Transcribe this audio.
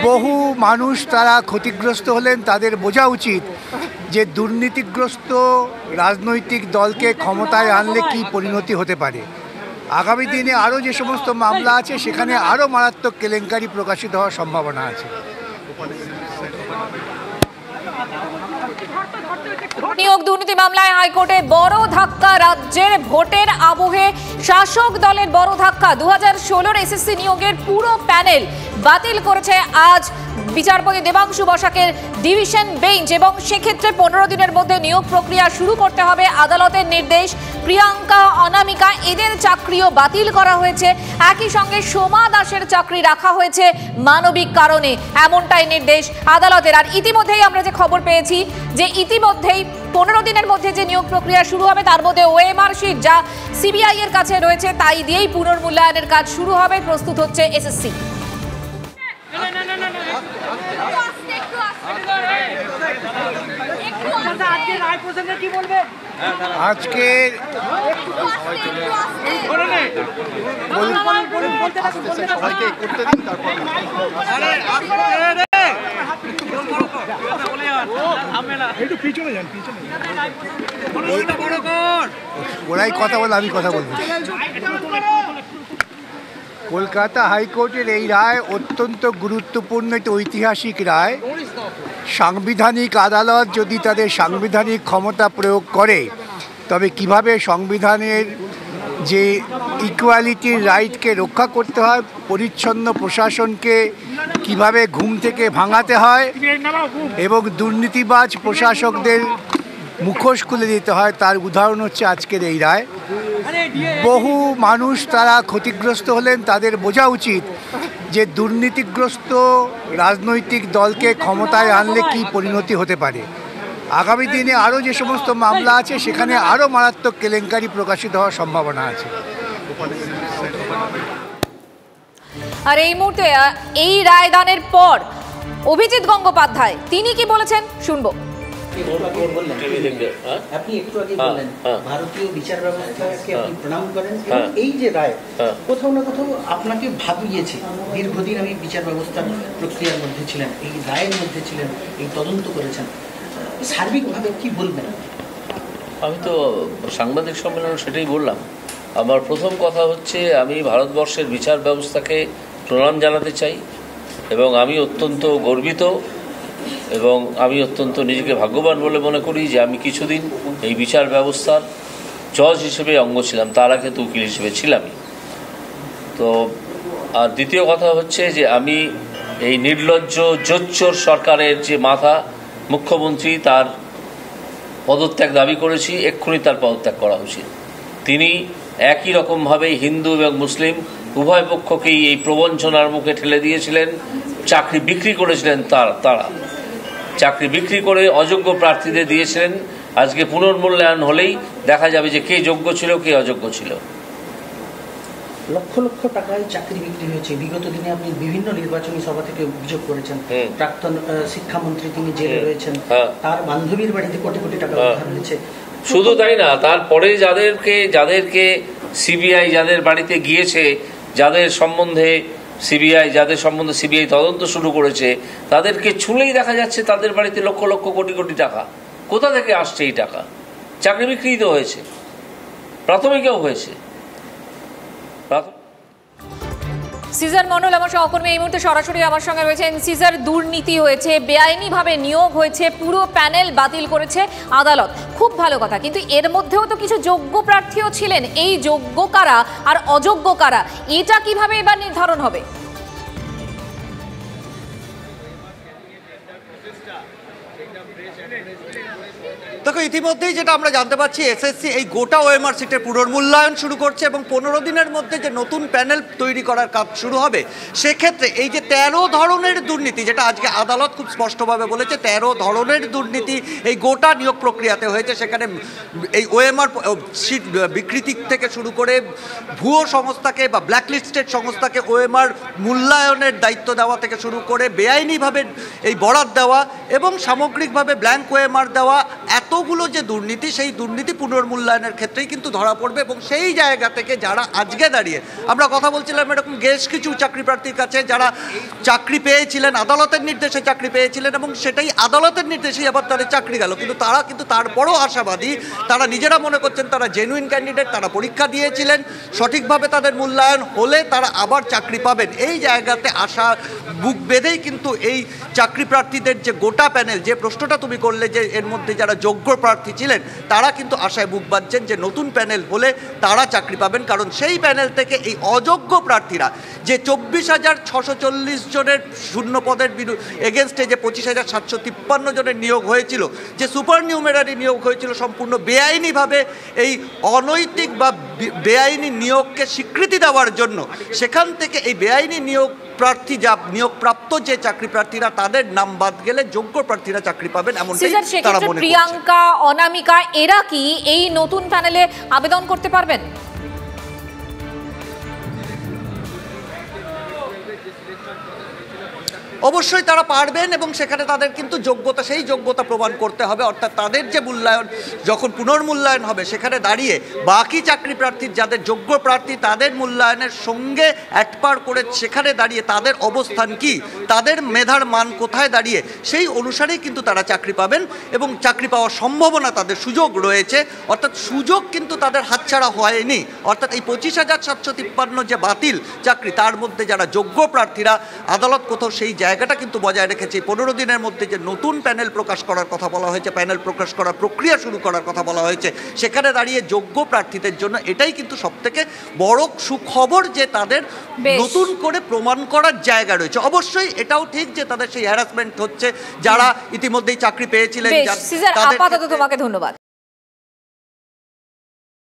বহু মানুষ তারা ক্ষতিগ্রস্ত হলেন। তাদের বোঝা উচিত যে দুর্নীতিগ্রস্ত রাজনৈতিক দলকে ক্ষমতায় আনলে কি পরিণতি হতে পারে। আগামী দিনে আরও যে সমস্ত মামলা আছে সেখানে আরও মারাত্মক কেলেঙ্কারি প্রকাশিত হওয়ার সম্ভাবনা আছে। নিয়োগ দুর্নীতি মামলায় হাইকোর্টে বড় ধাক্কা। রাজ্যের ভোটের আবহে শাসক দলের বড় ধাক্কা। 2016 এসএসসি নিয়োগের পুরো প্যানেল বাতিল করেছে আজ বিচারপতি দেবাংশু বসাকের ডিভিশন বেঞ্চ, এবং সেক্ষেত্রে 15 দিনের মধ্যে নিয়োগ প্রক্রিয়া শুরু করতে হবে। আদালতের নির্দেশ, প্রিয়াঙ্কা, অনামিকা এদের চাকরিও বাতিল করা হয়েছে। একই সঙ্গে সোমা দাসের চাকরি রাখা হয়েছে মানবিক কারণে, এমনটাই নির্দেশ আদালতের। আর ইতিমধ্যেই আমরা যে খবর পেয়েছি যে ইতিমধ্যেই 15 দিনের মধ্যে যে নিয়োগ প্রক্রিয়া শুরু হবে তার মধ্যে ওএমআর শিট যা সিবিআই এর কাছে রয়েছে তাই দিয়েই পুনর্মূল্যায়নের কাজ শুরু হবে। প্রস্তুত হচ্ছে এসএসসি। আজকে ওরাই কথা বলে আমি কথা বলবো। কলকাতা হাইকোর্টের এই রায় অত্যন্ত গুরুত্বপূর্ণ, একটি ঐতিহাসিক রায়। সাংবিধানিক আদালত যদি তাদের সাংবিধানিক ক্ষমতা প্রয়োগ করে তবে কিভাবে সংবিধানের যে ইকুয়ালিটির রাইটকে রক্ষা করতে হয়, পরিচ্ছন্ন প্রশাসনকে কিভাবে ঘুম থেকে ভাঙাতে হয় এবং দুর্নীতিবাজ প্রশাসকদের মুখোশ খুলে দিতে হয়, তার উদাহরণ হচ্ছে আজকের এই রায়। বহু মানুষ তারা ক্ষতিগ্রস্ত হলেন। তাদের বোঝা উচিত যে দুর্নীতিগ্রস্ত রাজনৈতিক দলকে ক্ষমতায় আনলে কি পরিণতি হতে পারে। আগামী দিনে আরও যে সমস্ত মামলা আছে সেখানে আরও মারাত্মক কেলেঙ্কারি প্রকাশিত হওয়ার সম্ভাবনা আছে। আর এই মুহূর্তে এই রায়দানের পর অভিজিৎ গঙ্গোপাধ্যায় তিনি কি বলেছেন শুনবো। আপনি একটু আগে বললেন ভারতীয় বিচার ব্যবস্থাকে আপনি প্রণাম করেন, এই যে রায় কোথাও না কোথাও আপনাকে ভাবিয়েছে। দীর্ঘদিন আমি বিচার ব্যবস্থার প্রক্রিয়ার মধ্যে ছিলেন, এই রায়ের মধ্যে ছিলেন, এই তদন্ত করেছেন, সার্বিকভাবে কি বলবেন? আমি তো সাংবাদিক সম্মেলনে সেটাই বললাম। আমার প্রথম কথা হচ্ছে আমি ভারতবর্ষের বিচার ব্যবস্থাকে প্রণাম জানাতে চাই এবং আমি অত্যন্ত গর্বিত এবং আমি অত্যন্ত নিজেকে ভাগ্যবান বলে মনে করি যে আমি কিছুদিন এই বিচার ব্যবস্থার জজ হিসেবে অঙ্গ ছিলাম, তার আগে তো উকিল হিসেবে ছিলামই। তো আর দ্বিতীয় কথা হচ্ছে যে আমি এই নির্লজ্জ জোচ্চোর সরকারের যে মাথা মুখ্যমন্ত্রী তার পদত্যাগ দাবি করেছি, এক্ষুনি তার পদত্যাগ করা উচিত। তিনি একই রকমভাবে হিন্দু এবং মুসলিম উভয় পক্ষকেই এই প্রবঞ্চনার মুখে ঠেলে দিয়েছিলেন, চাকরি বিক্রি করেছিলেন। তারা চাকরি বিক্রি করে অযোগ্য প্রার্থীদের দিয়েছিলেন। আজকে পুনর্মূল্যায়ন হলেই দেখা যাবে যে কে যোগ্য ছিল কে অযোগ্য ছিল। লক্ষ লক্ষ টাকায় চাকরি বিক্রি হয়েছে। বিগত দিনে আপনি বিভিন্ন নির্বাচনী সভা থেকে অভিযোগ করেছেন। প্রাক্তন শিক্ষামন্ত্রী তিনি জেলে রয়েছেন, তার বান্ধবীর বাড়িতে কোটি কোটি টাকা উদ্ধার হয়েছে। শুধু তাই না, তারপরে যাদেরকে সিবিআই যাদের বাড়িতে গিয়েছে, যাদের সম্বন্ধে সিবিআই তদন্ত শুরু করেছে, তাদেরকে ছুঁলেই দেখা যাচ্ছে তাদের বাড়িতে লক্ষ লক্ষ কোটি কোটি টাকা। কোথা থেকে আসছে এই টাকা? চাকরি বিক্রি তো হয়েছে, প্রাথমিকেও হয়েছে। সিজার মন্ডল আমার সহকর্মী এই মুহূর্তে সরাসরি আমার সঙ্গে রয়েছেন। সিজার, দুর্নীতি হয়েছে, বেআইনিভাবে নিয়োগ হয়েছে, পুরো প্যানেল বাতিল করেছে আদালত, খুব ভালো কথা, কিন্তু এর মধ্যেও তো কিছু যোগ্য প্রার্থীও ছিলেন। এই যোগ্য কারা আর অযোগ্য কারা এটা কিভাবে এবার নির্ধারণ হবে? দেখো, ইতিমধ্যেই যেটা আমরা জানতে পারছি, এসএসসি এই গোটা ওএমআর সিটের পুনর্মূল্যায়ন শুরু করছে এবং 15 দিনের মধ্যে যে নতুন প্যানেল তৈরি করার কাজ শুরু হবে, সেক্ষেত্রে এই যে 13 ধরনের দুর্নীতি, যেটা আজকে আদালত খুব স্পষ্টভাবে বলেছে 13 ধরনের দুর্নীতি এই গোটা নিয়োগ প্রক্রিয়াতে হয়েছে। সেখানে এই ওএমআর সিট বিকৃতি থেকে শুরু করে ভুয়ো সংস্থাকে বা ব্ল্যাকলিস্টেড সংস্থাকে ওএমআর মূল্যায়নের দায়িত্ব দেওয়া থেকে শুরু করে বেআইনিভাবে এই বরাত দেওয়া এবং সামগ্রিকভাবে ব্ল্যাঙ্ক ওএমআর দেওয়া, এতগুলো যে দুর্নীতি, সেই দুর্নীতি পুনর্মূল্যায়নের ক্ষেত্রেই কিন্তু ধরা পড়বে। এবং সেই জায়গা থেকে যারা আজকে দাঁড়িয়ে, আমরা কথা বলছিলাম এরকম বেশ কিছু চাকরি প্রার্থীর কাছে যারা চাকরি পেয়েছিলেন, আদালতের নির্দেশে চাকরি পেয়েছিলেন এবং সেটাই আদালতের নির্দেশেই আবার তাদের চাকরি গেল, কিন্তু তারা কিন্তু তারপরও আশাবাদী, তারা নিজেরা মনে করছেন তারা জেনুইন ক্যান্ডিডেট, তারা পরীক্ষা দিয়েছিলেন, সঠিকভাবে তাদের মূল্যায়ন হলে তারা আবার চাকরি পাবেন। এই জায়গাতে আশা বুক বেঁধেই কিন্তু এই চাকরি প্রার্থীদের যে গোটা প্যানেল, যে প্রশ্নটা তুমি করলে যে এর মধ্যে যারা যোগ্য প্রার্থী ছিলেন তারা কিন্তু আশায় বুক বাঁধছেন যে নতুন প্যানেল হলে তারা চাকরি পাবেন। কারণ সেই প্যানেল থেকে এই অযোগ্য প্রার্থীরা যে 24,640 জনের শূন্য পদের এগেনস্টে যে 25,753 জনের নিয়োগ হয়েছিল, যে সুপার নিউমেরারি নিয়োগ হয়েছিল সম্পূর্ণ বেআইনিভাবে, এই অনৈতিক বা বেআইনি নিয়োগকে স্বীকৃতি দেওয়ার জন্য, সেখান থেকে এই বেআইনি নিয়োগ প্রার্থী যা নিয়োগপ্রাপ্ত যে চাকরি প্রার্থীরা তাদের নাম বাদ গেলে যোগ্য প্রার্থীরা চাকরি পাবেন, এমনটাই তারা মনে করছে। প্রিয়াঙ্কা, অনামিকা এরা কি এই নতুন প্যানেলে আবেদন করতে পারবেন? অবশ্যই তারা পারবেন এবং সেখানে তাদের কিন্তু যোগ্যতা, সেই যোগ্যতা প্রমাণ করতে হবে। অর্থাৎ তাদের যে মূল্যায়ন, যখন পুনর্মূল্যায়ন হবে সেখানে দাঁড়িয়ে বাকি চাকরি প্রার্থীর যাদের যোগ্য প্রার্থী তাদের মূল্যায়নের সঙ্গে অ্যাটপার করে সেখানে দাঁড়িয়ে তাদের অবস্থান কি, তাদের মেধার মান কোথায় দাঁড়িয়ে, সেই অনুসারেই কিন্তু তারা চাকরি পাবেন এবং চাকরি পাওয়ার সম্ভাবনা, তাদের সুযোগ রয়েছে। অর্থাৎ সুযোগ কিন্তু তাদের হাতছাড়া হয়নি। অর্থাৎ এই 25,753 যে বাতিল চাকরি, তার মধ্যে যারা যোগ্য প্রার্থীরা, আদালত কোথাও সেই জায়গাটা কিন্তু বজায় রেখেছে। 15 দিনের মধ্যে যে নতুন প্যানেল প্রকাশ করার কথা বলা হয়েছে, প্যানেল প্রকাশ করার প্রক্রিয়া শুরু করার কথা বলা হয়েছে, সেখানে দাঁড়িয়ে যোগ্য প্রার্থীদের জন্য এটাই কিন্তু সবথেকে বড় সুখবর যে তাদের নতুন করে প্রমাণ করার জায়গা রয়েছে। অবশ্যই এটাও ঠিক যে তাদের সেই হ্যারাসমেন্ট হচ্ছে, যারা ইতিমধ্যেই চাকরি পেয়েছিলেন। আপাতত তোমাকে ধন্যবাদ।